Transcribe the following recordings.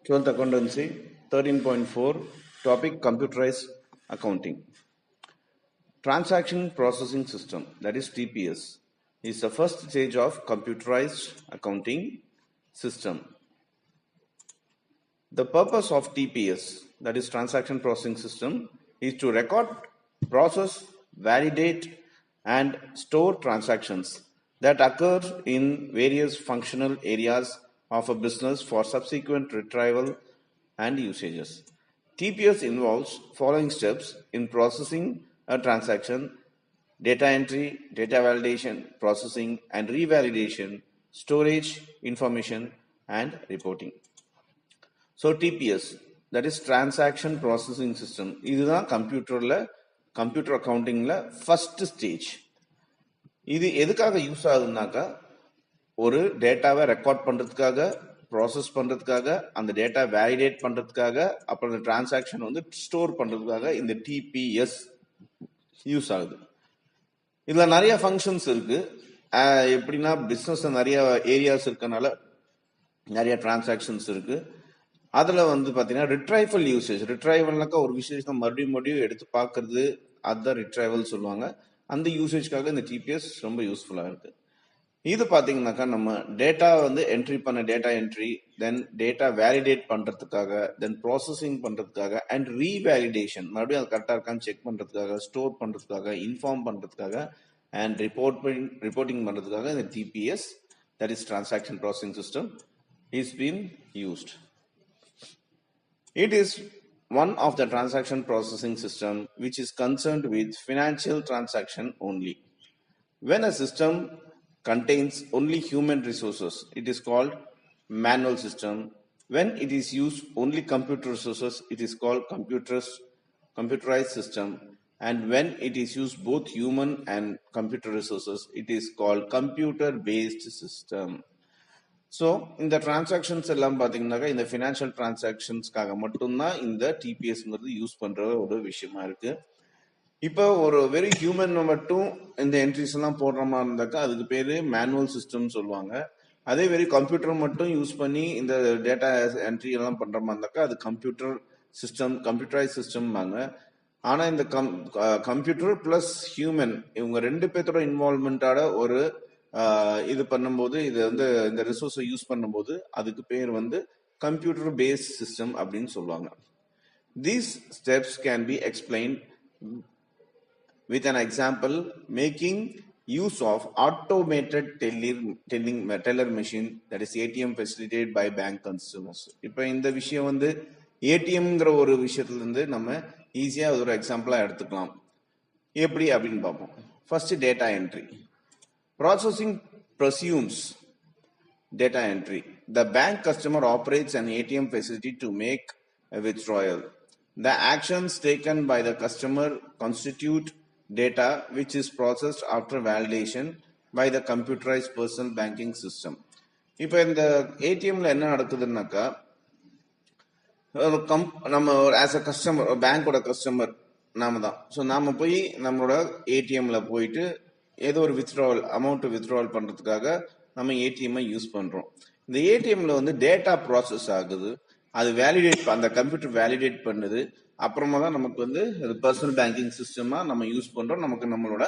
12th Accountancy, 13.4, topic Computerized Accounting. Transaction Processing System, that is TPS, is the first stage of Computerized Accounting System. The purpose of TPS, that is Transaction Processing System, is to record, process, validate, and store transactions that occur in various functional areas of a business for subsequent retrieval and usages. TPS involves following steps in processing a transaction: data entry, data validation, processing and revalidation, storage, information, and reporting. So TPS, that is Transaction Processing System, இதுதான் computer அக்கௌண்டிங்ல first stage. இது எதுக்காக use ஆகுதுனாக்கா, ஒரு டேட்டாவை record பண்றதுக்காக, process பண்றதுக்காக, அந்த data validate பண்றதுக்காக, அப்புறம் அந்த டிரான்சாக்ஷன் ஸ்டோர் பண்றதுக்காக இந்த டிபிஎஸ் யூஸ் ஆகுது. இதுல நிறைய ஃபங்க்ஷன்ஸ் இருக்கு. எப்படின்னா, பிசினஸ் நிறைய ஏரியாஸ் இருக்கனால நிறைய டிரான்சாக்ஷன்ஸ் இருக்கு. அதுல பாத்தீங்கன்னா ரிட்ரைவல் யூசேஜ். ரிட்ரைவல்னாக்கா ஒரு விஷயத்தை மறுபடியும் எடுத்து பாக்குறது, அதுதான் ரிட்ரைவல் சொல்லுவாங்க. அந்த யூசேஜ்க்காக இந்த டிபிஎஸ் ரொம்ப யூஸ்ஃபுல்லா இருக்கு. இது பாத்தீங்கன்னாக்கா, நம்ம டேட்டா என்ட்ரி பண்ண டேட்டா என்ட்ரி, தென் டேட்டா வேலிடேட் பண்றதுக்காக, தென் ப்ராசஸிங் பண்றதுக்காக, அண்ட் ரீவேலிடேஷன், மறுபடியும் அது கரெக்டா இருக்கான்னு செக் பண்றதுக்காக, ஸ்டோர் பண்றதுக்காக, இன்ஃபார்ம் பண்றதுக்காக, அண்ட் ரிப்போர்ட்டிங் பண்றதுக்காக இந்த TPS, that is transaction processing system, is been used. It is one of the transaction processing system which is concerned with financial transaction only. When a system contains only human resources, it is called manual system. When it is used only computer resources, it is called computerized system. And when it is used both human and computer resources, it is called computer-based system. So இந்த transactions எல்லாம் பார்த்தீங்கன்னாக்கா, இந்த financial டிரான்சாக்ஷன்ஸ்க்காக மட்டும்தான் இந்த டிபிஎஸ்ங்கிறது use பண்ற ஒரு விஷயமா இருக்கு. இப்போ ஒரு வெரி ஹியூமன் மட்டும் இந்த என்ட்ரிஸ் எல்லாம் போடுற மாதிரி இருந்தாக்கா அதுக்கு பேரு மேனுவல் சிஸ்டம் சொல்லுவாங்க. அதே வெரி கம்ப்யூட்டர் மட்டும் யூஸ் பண்ணி இந்த டேட்டா என்ட்ரி எல்லாம் பண்ற மாதிரி இருந்தாக்கா அது கம்ப்யூட்டர் சிஸ்டம், கம்ப்யூட்டரைஸ் சிஸ்டம்பாங்க. ஆனா இந்த கம்ப்யூட்டர் பிளஸ் ஹியூமன், இவங்க ரெண்டு பேர்த்தோட இன்வால்மெண்டோட ஒரு இது பண்ணும்போது, இது இந்த ரிசோர்ஸை யூஸ் பண்ணும்போது அதுக்கு பேர் கம்ப்யூட்டர் பேஸ்ட் சிஸ்டம் அப்படின்னு சொல்லுவாங்க. These steps can be explained with an example, making use of automated teller machine, that is ATM, facilitated by bank customers. இப்போ இந்த விஷயம் ஏடிஎம்ங்கிற ஒரு விஷயத்துல இருந்து நம்ம ஈஸியா ஒரு எக்ஸாம்பிளா எடுத்துக்கலாம். எப்படி அப்படின்னு பார்ப்போம். First data entry. Processing presumes data entry. The bank customer operates an ATM facility to make a withdrawal. The actions taken by the customer constitute data which is processed after validation by the computerized personal banking system. இப்போ இந்த ஏடிஎம்ல என்ன நடக்குதுன்னாக்கா, நம்ம as a customer, பேங்கோட customer நாம தான். So நாம போய் நம்மளோட ஏடிஎம்ல போயிட்டு ஏதோ ஒரு அமௌண்ட் வித்ட்ராவல் பண்றதுக்காக நம்ம ஏடிஎம் யூஸ் பண்றோம். இந்த ஏடிஎம்ல டேட்டா ப்ராசஸ் ஆகுது, அது அந்த கம்ப்யூட்டர் வேலிடேட் பண்ணுது. அப்புறமா தான் நமக்கு பர்சனல் பேங்கிங் சிஸ்டமா நம்ம யூஸ் பண்றோம். நமக்கு நம்மளோட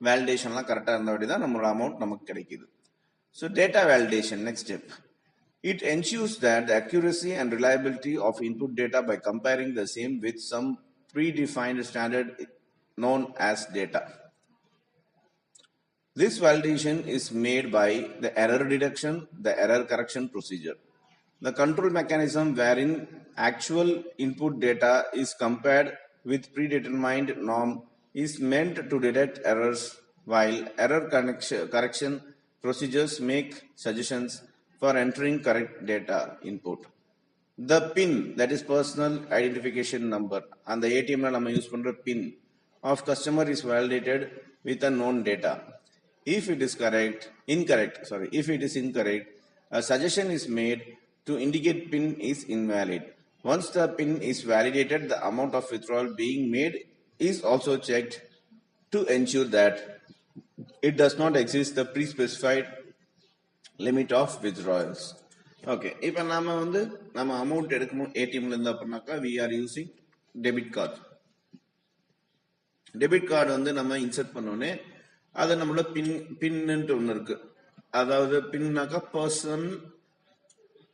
வேலிடேஷன்லாம் கரெக்டா இருந்தபடி தான் நம்மளோட அமௌண்ட் நமக்கு கிடைக்குது. So data validation, next step. It ensures that the accuracy and reliability of input data by comparing the same with some predefined standard known as data. This validation is made by the error detection, the error correction procedure. The control mechanism wherein actual input data is compared with predetermined norm is meant to detect errors, while error correction procedures make suggestions for entering correct data input. The PIN, that is personal identification number, and the ATM la nama use pandra PIN of customer is validated with a known data. If it is incorrect, a suggestion is made to indicate PIN is invalid. Once the PIN is validated, the amount of withdrawal being made is also checked to ensure that it does not exceed the pre-specified limit of withdrawals. Okay, இப்போ நம்ம amount எடுக்கணும் ஏடிஎம்ல இருந்து அப்படின்னாக்கா we are using debit card. Debit card நம்ம insert பண்ணோன்னே அது நம்மளோட பின்னுட்டு ஒன்று இருக்கு. அதாவது பின்னாக்கா பர்சன்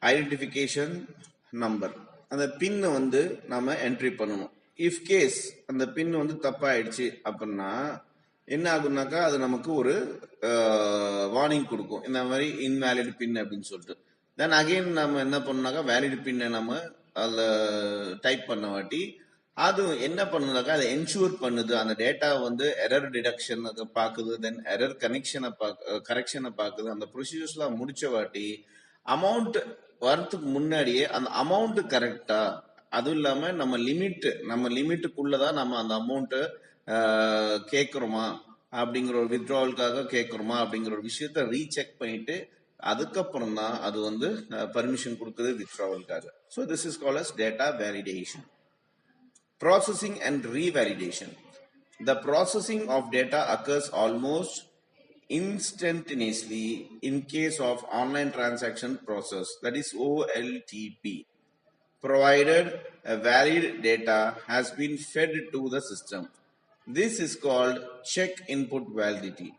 ஐடென்டிஃபிகேஷன் நம்பர். அந்த பின்னை நம்ம என்ட்ரி பண்ணணும். இஃப் கேஸ் அந்த பின் தப்பாயிடுச்சு அப்படின்னா என்ன ஆகும்னாக்கா அது நமக்கு ஒரு வார்னிங் கொடுக்கும், இந்த மாதிரி இன்வேலிட் பின் அப்படின்னு சொல்லிட்டு. தென் அகெயின் நம்ம என்ன பண்ணோம்னாக்கா வேலிட் பின்னை நம்ம அதில் டைப் பண்ண வாட்டி அது என்ன பண்ணுனாக்கா அதை என்ஷூர் பண்ணுது, அந்த டேட்டா எரர் டிடக்ஷன் பார்க்குது, தென் எரர் கரெக்ஷனை பார்க்குது. அந்த ப்ரொசீஜர்ஸ்லாம் முடிச்ச வாட்டி அமௌண்ட் வரத்துக்கு முன்னாடியே அந்த அமௌண்ட் கரெக்டா, அதுவும் இல்லாம நம்ம லிமிட்டுக்குள்ளதான் நம்ம அந்த அமௌண்ட்டை கேட்குறோமா அப்படிங்கிற ஒரு வித்ட்ராவலுக்காக கேட்குறோமா அப்படிங்கிற ஒரு விஷயத்த ரீசெக் பண்ணிட்டு அதுக்கப்புறம் தான் அது பர்மிஷன் கொடுக்குது வித்ட்ராவலுக்காக. So this is called as data validation. Processing and revalidation. The processing of data occurs almost instantaneously in case of online transaction process, that is OLTP, provided a valid data has been fed to the system. This is called check input validity.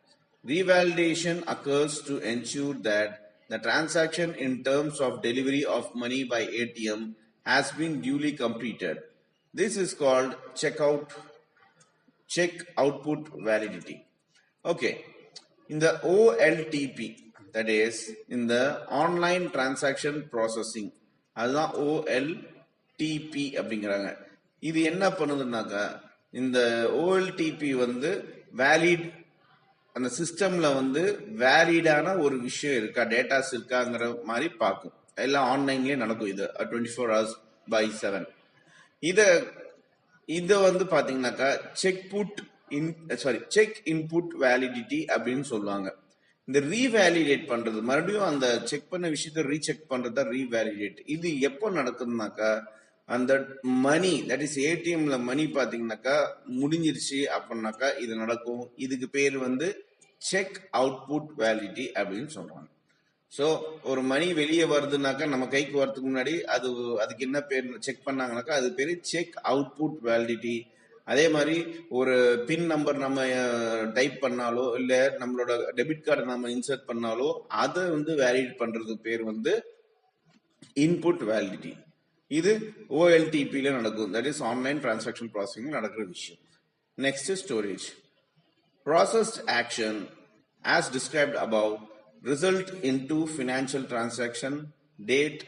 Revalidation occurs to ensure that the transaction in terms of delivery of money by ATM has been duly completed. This is called check output validity. Okay, in the OLTP, that is in the online transaction processing, அதுதான் OLTP அப்படிங்கிறாங்க. இது என்ன பண்ணுதுன்னாக்கா இந்த OLTP valid, அந்த சிஸ்டம்ல வேலிடான ஒரு விஷயம் இருக்கா, டேட்டாஸ் இருக்காங்கிற மாதிரி பார்க்கும். எல்லாம் ஆன்லைன்லயே நடக்கும். இது 24 hours by 7. இத பாத்தீங்கன்னாக்கா செக் இன்புட் வேலிடிட்டி அப்படின்னு சொல்லுவாங்க. இந்த ரீவேலிடேட் பண்றது, மறுபடியும் அந்த செக் பண்ண விஷயத்த ரீசெக் பண்றதா ரீவேலிடேட். இது எப்போ நடக்குதுனாக்கா அந்த மணி, தட் இஸ் ஏடிஎம்ல மணி பாத்தீங்கன்னாக்கா முடிஞ்சிருச்சு அப்படின்னாக்கா இது நடக்கும். இதுக்கு பேர் செக் அவுட்புட் வேலிடிட்டி அப்படின்னு சொல்றாங்க. ஸோ ஒரு மணி வெளியே வருதுனாக்கா நம்ம கைக்கு வரதுக்கு முன்னாடி அதுக்கு என்ன பேர் செக் பண்ணாங்கனாக்கா அது பேர் செக் அவுட்புட் வேலிடிட்டி. அதே மாதிரி ஒரு பின் நம்பர் நம்ம டைப் பண்ணாலோ இல்லை நம்மளோட டெபிட் கார்டை நம்ம இன்சர்ட் பண்ணாலோ அதை வேலிடேட் பண்றதுக்கு பேர் இன்புட் வேலிடிட்டி. இது OLTPல நடக்கும், that is online transaction processing நடக்கிற விஷயம். Next storage. Processed action as described above result into financial transaction date,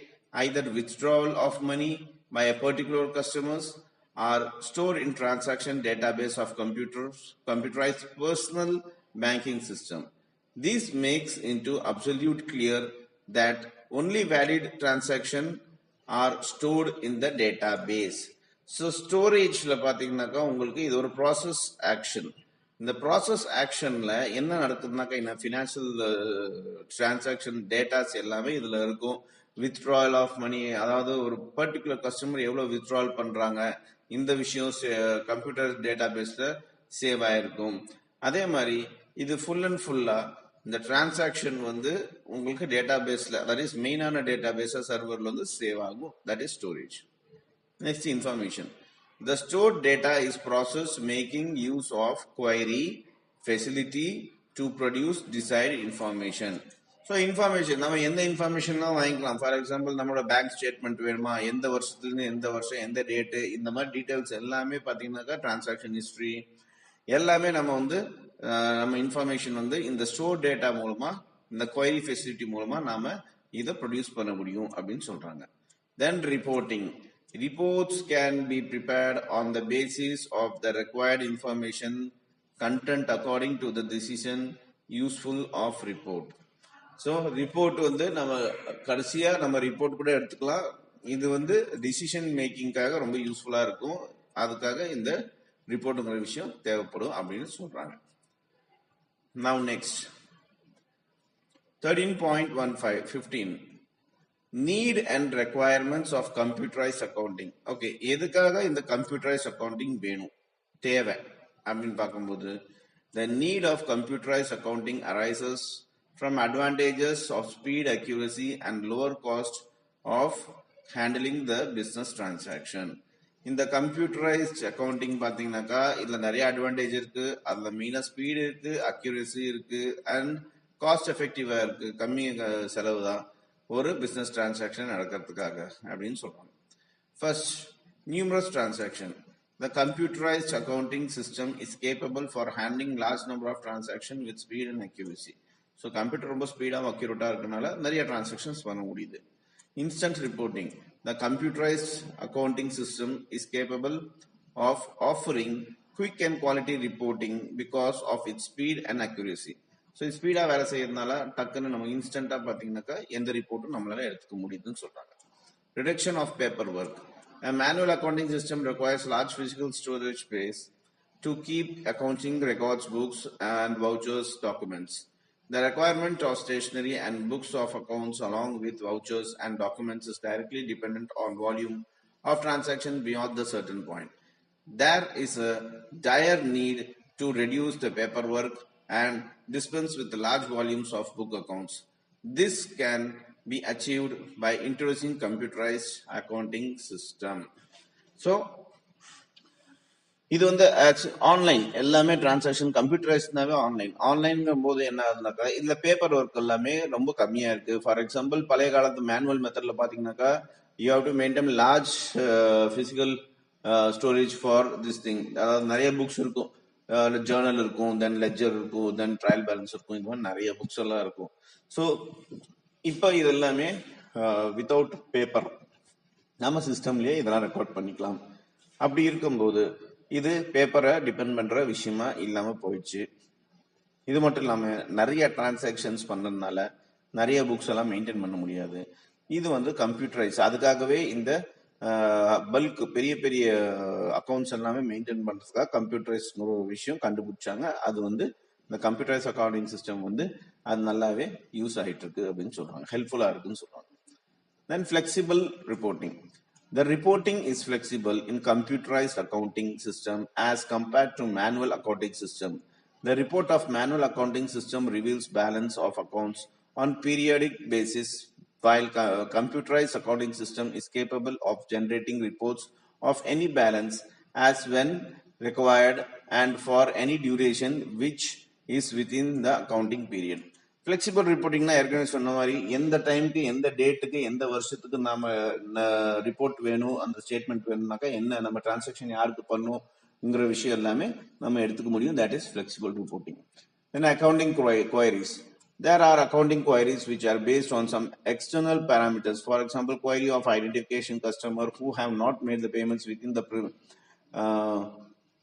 either withdrawal of money by a particular customers or stored in transaction database of computerized personal banking system. This makes into absolute clear that only valid transaction are stored in the database. So storage la pathina உங்களுக்கு இது ஒரு process action. இந்த process ஆக்ஷன்ல என்ன நடக்குதுனாக்கா இந்த financial transaction datas எல்லாமே இதுல இருக்கும். Withdrawal of money, அதாவது ஒரு பர்டிகுலர் கஸ்டமர் எவ்வளவு வித்ட்ராவல் பண்றாங்க, இந்த விஷயம் கம்ப்யூட்டர் டேட்டா பேஸ்ல சேவ் ஆயிருக்கும். அதே மாதிரி இது ஃபுல் அண்ட் ஃபுல்லா இந்த டிரான்சாக்ஷன் உங்களுக்கு டேட்டா பேஸ்ல, தட் இஸ் மெயினான டேட்டா பேஸா சர்வர்ல சேவ் ஆகும். That is storage. Next information. The stored data is processed making use of query facility to produce desired information. So information, நம்ம எந்த இன்ஃபர்மேஷன்லாம் வாங்கிக்கலாம். ஃபார் எக்ஸாம்பிள் நம்மளோட பேங்க் ஸ்டேட்மெண்ட் வேணுமா, எந்த வருஷத்துலேருந்து எந்த வருஷம், எந்த டேட்டு, இந்த மாதிரி டீட்டெயில்ஸ் எல்லாமே பார்த்தீங்கன்னாக்கா டிரான்சாக்ஷன் ஹிஸ்ட்ரி எல்லாமே நம்ம இன்ஃபர்மேஷன் இந்த ஸ்டோர் டேட்டா மூலமா, இந்த query ஃபெசிலிட்டி மூலமா நாம இதை ப்ரொடியூஸ் பண்ண முடியும் அப்படின்னு சொல்றாங்க. தென் reporting. Reports can be prepared on the basis of the required information content according to the decision useful of report. So report நம்ம கடைசியா நம்ம ரிப்போர்ட் கூட எடுத்துக்கலாம். இது டிசிஷன் மேக்கிங்காக ரொம்ப யூஸ்ஃபுல்லா இருக்கும். அதுக்காக இந்த ரிப்போர்ட்டுங்கிற விஷயம் தேவைப்படும் அப்படின்னு சொல்றாங்க. Now next 13.15 need and requirements of computerized accounting. Okay, எதுக்காக இந்த computerized accounting வேணும், தேவை அப்படின்னு பார்க்கும்போது the need of computerized accounting arises from advantages of speed, accuracy, and lower cost of handling the business transaction. இந்த கம்ப்யூட்டரைஸ்ட் அக்கௌண்டிங் பார்த்தீங்கன்னாக்கா இதில் நிறைய அட்வான்டேஜ் இருக்கு. அதில் மெயினாக ஸ்பீடு இருக்கு, அக்யூரசி இருக்கு, அண்ட் காஸ்ட் எஃபெக்டிவா இருக்கு. கம்மி செலவு தான் ஒரு பிஸ்னஸ் டிரான்சாக்ஷன் நடக்கிறதுக்காக அப்படின்னு சொல்றாங்க. First, numerous transaction. The computerized accounting system is capable for handling large number of transactions with speed and accuracy. So computer ரொம்ப ஸ்பீடாக அக்யூரேட்டாக இருக்கனால நிறைய டிரான்சாக்ஷன்ஸ் பண்ண முடியுது. Instant reporting. The computerized accounting system is capable of offering quick and quality reporting because of its speed and accuracy. So ஸ்பீடாக வேலை செய்யறதுனால டக்குன்னு நம்ம இன்ஸ்டன்ட்டாக பார்த்தீங்கன்னாக்கா எந்த ரிப்போர்ட்டும் நம்மளால எடுத்துக்க முடியுதுன்னு சொல்றாங்க. Reduction of paperwork. A manual accounting system requires large physical storage space to keep accounting records, books, and vouchers documents. The requirement of stationery and books of accounts along with vouchers and documents is directly dependent on volume of transactions beyond the certain point. There is a dire need to reduce the paperwork and dispense with the large volumes of book accounts. This can be achieved by introducing computerized accounting system. So இது வந்து online எல்லாமே transaction கம்ப்யூட்டரைஸ்னாவே ஆன்லைன்ங்கும் போது என்ன ஆகுதுனாக்கா இதுல paper work எல்லாமே ரொம்ப கம்மியா இருக்கு. ஃபார் எக்ஸாம்பிள் பழைய காலத்து மேனுவல் மெத்தட்ல பாத்தீங்கன்னாக்கா you have to maintain large physical storage for this thing. அதாவது நிறைய புக்ஸ் இருக்கும், ஜேர்னல் இருக்கும், தென் லெட்ஜர் இருக்கும், தென் ட்ரையல் பேலன்ஸ் இருக்கும், இந்த மாதிரி நிறைய புக்ஸ் எல்லாம் இருக்கும். ஸோ இப்போ இது எல்லாமே வித்தவுட் பேப்பர் நம்ம சிஸ்டம்லயே இதெல்லாம் ரெக்கார்ட் பண்ணிக்கலாம். அப்படி இருக்கும்போது இது பேப்பரை டிபெண்ட் பண்ற விஷயமா இல்லாம போயிடுச்சு. இது மட்டும் இல்லாம நிறைய டிரான்சாக்ஷன்ஸ் பண்றதுனால நிறைய புக்ஸ் எல்லாம் மெயின்டைன் பண்ண முடியாது. இது வந்து கம்ப்யூட்டரைஸ். அதுக்காகவே இந்த பல்க் பெரிய பெரிய அக்கௌண்ட்ஸ் எல்லாமே மெயின்டைன் பண்றதுக்காக கம்ப்யூட்டரைஸ் ஒரு விஷயம் கண்டுபிடிச்சாங்க. அது வந்து இந்த கம்ப்யூட்டரைஸ் அக்கௌண்டிங் சிஸ்டம் வந்து அது நல்லாவே யூஸ் ஆகிட்டு இருக்கு அப்படின்னு சொல்றாங்க, ஹெல்ப்ஃபுல்லா இருக்குன்னு சொல்றாங்க. Then flexible reporting. The reporting is flexible in computerized accounting system as compared to manual accounting system. The report of manual accounting system reveals balance of accounts on periodic basis, while computerized accounting system is capable of generating reports of any balance as when required and for any duration which is within the accounting period. Flexible ரிப்போர்ட்டிங்னா ஏற்கனவே சொன்ன மாதிரி எந்த டைமுக்கு எந்த டேட்டுக்கு எந்த வருஷத்துக்கு நாம ரிப்போர்ட் வேணும், அந்த ஸ்டேட்மெண்ட் வேணும்னாக்கா என்ன நம்ம டிரான்சாக்ஷன் யாருக்கு பண்ணுங்கிற விஷயம் எல்லாமே நம்ம எடுத்துக்க முடியும். That is flexible reporting. Then accounting queries. There are accounting queries which are based on some external parameters. For example, query of identification customer who have not made the payments within the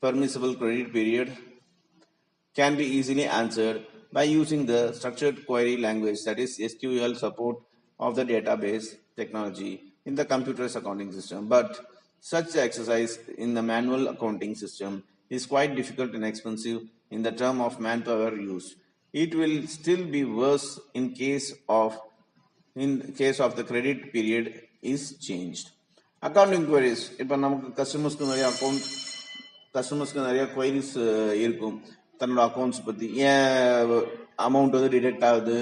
permissible credit period can be easily answered by using the structured query language, that is SQL support of the database technology in the computerized accounting system. But such exercise in the manual accounting system is quite difficult and expensive in the term of manpower used. It will still be worse in case of the credit period is changed. Accounting queries. இப்போ நமக்கு கஸ்டமர்ஸ்க்கு நிறைய queries இருக்கும். தன்னோட accounts பத்தி ஏன் amount வந்து detect ஆகுது,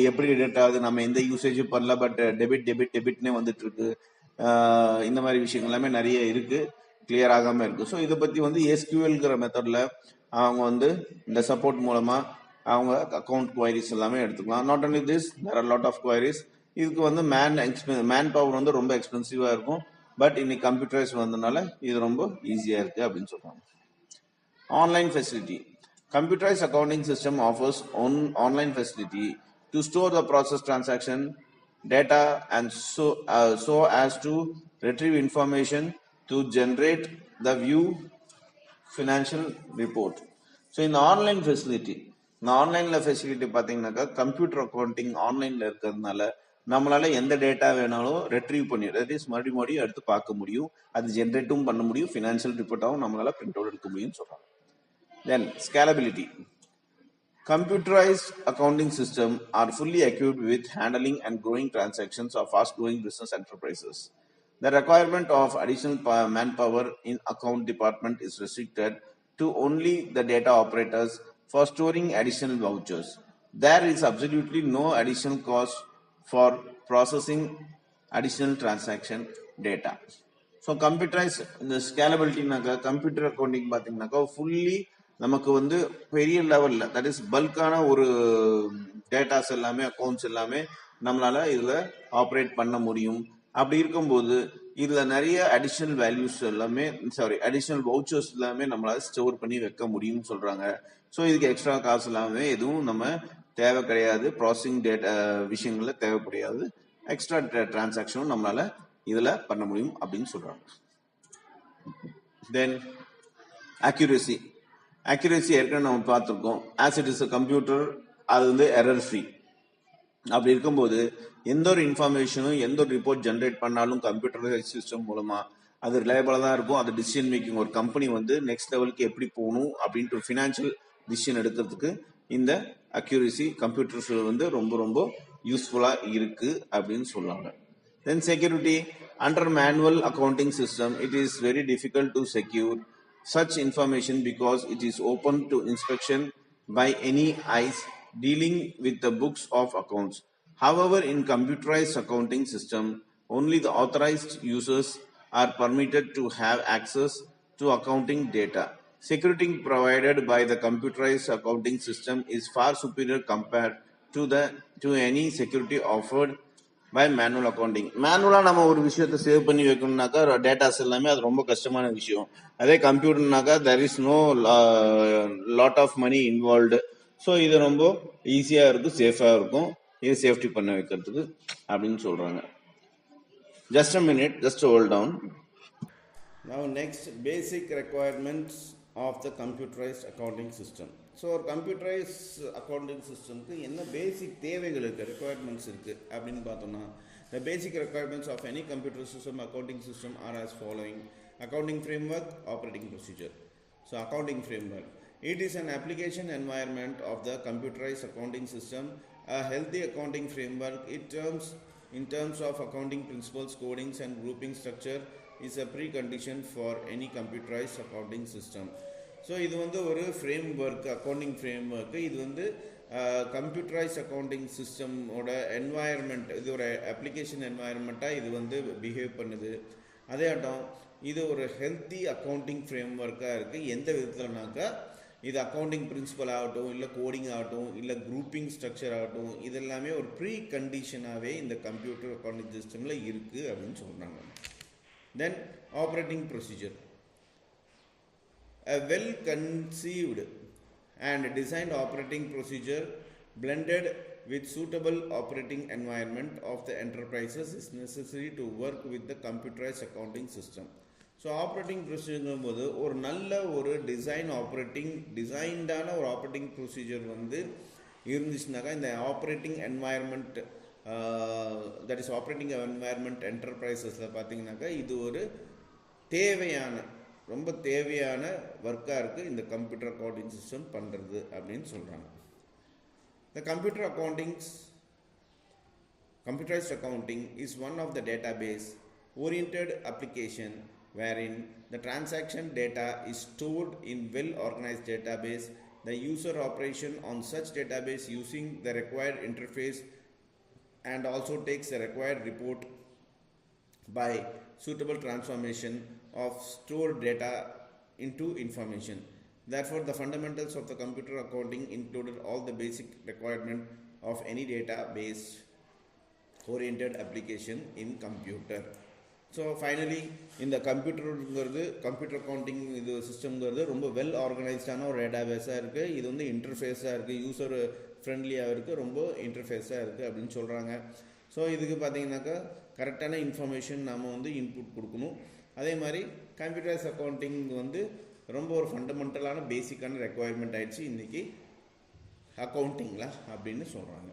எப்படி டிடெக்ட் ஆகுது, நம்ம எந்த யூசேஜும் பண்ணல, பட் டெபிட்னே வந்துட்டு இருக்கு, இந்த மாதிரி விஷயங்கள் எல்லாமே நிறைய இருக்கு, கிளியர் ஆகாம இருக்கு. ஸோ இதை பத்தி வந்து எஸ்கியூஎல்ங்கிற மெத்தட்ல அவங்க வந்து இந்த சப்போர்ட் மூலமா அவங்க அக்கௌண்ட் குவைரிஸ் எல்லாமே எடுத்துக்கலாம். Not only this, there are lot of queries. இதுக்கு வந்து மேன் பவர் வந்து ரொம்ப எக்ஸ்பென்சிவா இருக்கும். பட் இன்னைக்கு கம்ப்யூட்டரைஸ் வந்ததுனால இது ரொம்ப ஈஸியா இருக்கு அப்படின்னு சொல்றாங்க. Online facility. Computerized accounting system offers online facility to store the process transaction data and so as to retrieve information to generate the view financial report. So in online facility, ஆன்லைன்ல facility பார்த்தீங்கன்னாக்கா computer accounting ஆன்லைன்ல இருக்கிறதுனால நம்மளால எந்த data வேணாலும் retrieve பண்ணி, that is மறுபடியும் எடுத்து பார்க்க முடியும், அது ஜென்ரேட்டும் பண்ண முடியும், ஃபினான்ஷியல் ரிப்போர்ட்டாகவும் நம்மளால பிரிண்ட் அவுட் எடுக்க முடியும்னு சொல்றாங்க. Then scalability. Computerized accounting systems are fully equipped with handling and growing transactions of fast-growing business enterprises. The requirement of additional manpower in account department is restricted to only the data operators for storing additional vouchers. there is absolutely no additional cost for processing additional transaction data. So computerise இந்த ஸ்கேலபிலிட்டினாக்கா computer accounting பார்த்தீங்கன்னாக்கா fully நமக்கு வந்து பெரிய லெவலில் that is பல்கான ஒரு datas எல்லாமே accounts எல்லாமே நம்மளால இதில் ஆப்ரேட் பண்ண முடியும். அப்படி இருக்கும்போது இதில் நிறைய அடிஷ்னல் வேல்யூஸ் எல்லாமே அடிஷ்னல் வவுச்சர்ஸ் எல்லாமே நம்மளால ஸ்டோர் பண்ணி வைக்க முடியும்னு சொல்கிறாங்க. ஸோ இதுக்கு எக்ஸ்ட்ரா காசு எல்லாமே எதுவும் நம்ம தேவை கிடையாது, ப்ராசஸிங் டேட்டா விஷயங்கள்ல தேவைப்படையாது, எக்ஸ்ட்ரா டிரான்சாக்ஷனும் நம்மளால இதில் பண்ண முடியும் அப்படின்னு சொல்கிறாங்க. தென் அக்யூரசி ஏற்கனவே நம்ம பார்த்துருக்கோம். ஆஸ் இட் இஸ் கம்ப்யூட்டர், அது வந்து எரர் ஃப்ரீ. அப்படி இருக்கும்போது எந்த ஒரு இன்ஃபர்மேஷனும் எந்த ஒரு ரிப்போர்ட் ஜென்ரேட் பண்ணாலும் கம்ப்யூட்டரைஸ் சிஸ்டம் மூலமா அது ரிலையபிளா தான் இருக்கும். அது டிசிஷன் மேக்கிங், ஒரு கம்பெனி வந்து நெக்ஸ்ட் லெவலுக்கு எப்படி போகணும் அப்படின்ட்டு ஒரு ஃபினான்ஷியல் டிசிஷன் எடுக்கிறதுக்கு இந்த அக்யூரசி கம்ப்யூட்டர்ஸ் வந்து ரொம்ப ரொம்ப யூஸ்ஃபுல்லா இருக்கு அப்படின்னு சொல்லுவாங்க. Then security. Under manual accounting system, it is very difficult to secure such information because it is open to inspection by any eyes dealing with the books of accounts. However, in computerized accounting system, only the authorized users are permitted to have access to accounting data. Security provided by the computerized accounting system is far superior compared to any security offered by manual accounting. மேனுவலாக நம்ம ஒரு விஷயத்தை save பண்ணி வைக்கணும்னாக்கா datas எல்லாமே அது ரொம்ப கஷ்டமான விஷயம். அதே கம்ப்யூட்டர்னாக்கா there is no lot of money involved. So இது ரொம்ப ஈஸியாக இருக்கும், சேஃபாக இருக்கும், இது சேஃப்டி பண்ண வைக்கிறதுக்கு அப்படின்னு சொல்கிறாங்க. Just a minute, just hold down. Now next basic requirements of the computerised accounting system. So ஒரு கம்ப்யூட்டரைஸ் அக்கௌண்டிங் சிஸ்டம்க்கு என்ன பேசிக் தேவைகள் இருக்குது, ரெக்குவயர்மெண்ட்ஸ் இருக்குது அப்படின்னு பார்த்தோம்னா, the basic requirements of any computer system accounting system are as following: accounting framework, operating procedure. So accounting framework, it is an application environment of the computerized accounting system. A healthy accounting framework in terms of accounting principles, codings and grouping structure is a precondition for any computerized accounting system. So இது வந்து ஒரு frame work, accounting frame work. இது வந்து computerise accounting சிஸ்டமோட environment, இது ஒரு application என்வாயர்மெண்ட்டாக இது வந்து behave பண்ணுது. அதே ஆட்டம் இது ஒரு ஹெல்த்தி அக்கௌண்டிங் ஃப்ரேம் ஒர்க்காக இருக்குது. எந்த விதத்துலனாக்கா இது அக்கௌண்டிங் பிரின்சிபல் ஆகட்டும், இல்லை கோடிங் ஆகட்டும், இல்லை குரூப்பிங் ஸ்ட்ரக்சர் ஆகட்டும், இது எல்லாமே ஒரு ப்ரீ கண்டிஷனாகவே இந்த கம்ப்யூட்டர் அக்கௌண்டிங் சிஸ்டமில் இருக்குது அப்படின்னு சொல்கிறாங்க. Then operating procedure. A well-conceived and designed operating procedure blended with suitable operating environment of the enterprises is necessary to work with the computerized accounting system. So operating procedure போது ஒரு நல்ல ஒரு டிசைன்டான ஒரு operating procedure வந்து இருந்துச்சுனாக்கா இந்த operating environment, that is operating environment என்டர்பிரைசஸில் பார்த்தீங்கன்னாக்கா இது ஒரு ரொம்ப தேவையான ஒர்க்காக இருக்குது இந்த கம்ப்யூட்டர் அக்கௌண்டிங் சிஸ்டம் பண்ணுறது அப்படின்னு சொல்கிறாங்க. The computerized accounting is one of the database-oriented application wherein the transaction data is stored in well-organized database. The user operation on such database using the required interface and also takes the required report by suitable transformation of stored data into information. Therefore, the fundamentals of the computer accounting included all the basic requirement of any database oriented application in computer. So finally, இந்த computer accounting இது சிஸ்டம்ங்கிறது ரொம்ப well ஆர்கனைஸ்டான ஒரு டேட்டாபேஸாக இருக்குது. இது வந்து இன்டர்ஃபேஸாக இருக்குது, user ஃப்ரெண்ட்லியாக இருக்குது, ரொம்ப இன்டர்ஃபேஸாக இருக்குது அப்படின்னு சொல்கிறாங்க. ஸோ இதுக்கு பார்த்தீங்கன்னாக்கா கரெக்டான இன்ஃபர்மேஷன் நம்ம வந்து இன்புட் கொடுக்கணும். அதே மாதிரி கம்ப்யூட்டரைஸ் அக்கௌண்டிங் வந்து ரொம்ப ஒரு ஃபண்டமெண்டலான பேசிக்கான ரெக்குவயர்மெண்ட் ஆயிடுச்சு இன்றைக்கி அக்கௌண்டிங்கில் அப்படின்னு சொல்கிறாங்க.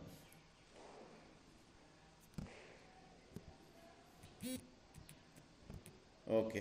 ஓகே.